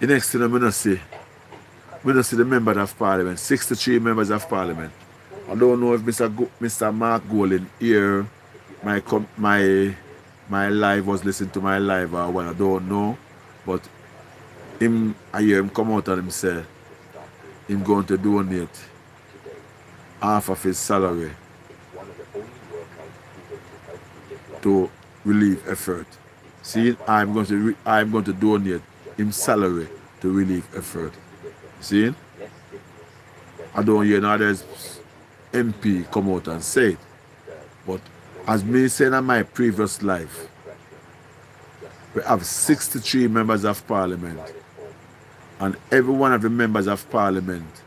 The next thing we don't see the members of parliament, 63 members of parliament. I don't know if Mr. Mark Golin here, my live was listening to my live or what, I don't know. But I hear him come out and him say him going to donate half of his salary to relief effort. See, I'm going to donate him salary to relief effort. See? I don't hear now there's MP come out and say it. But as me saying in my previous life, we have 63 members of parliament. And every one of the members of parliament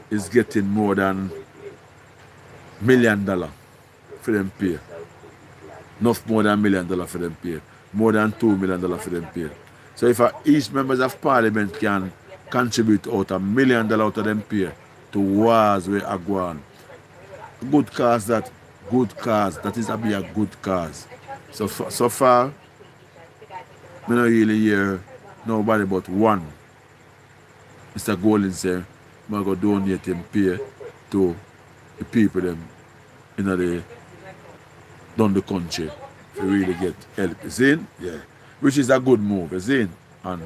is getting more than $1 million for them pay. Enough more than $1 million for them pay. More than $2 million for them pay. So if each members of parliament can contribute out $1 million out of them pay to wars where are going. Good cause that is a be a good cause. So far, I don't really hear nobody but one. Mr. Golden say, I'm going to donate him pay to the people them in the down the country to really get help. You see? Yeah. Which is a good move, you see? And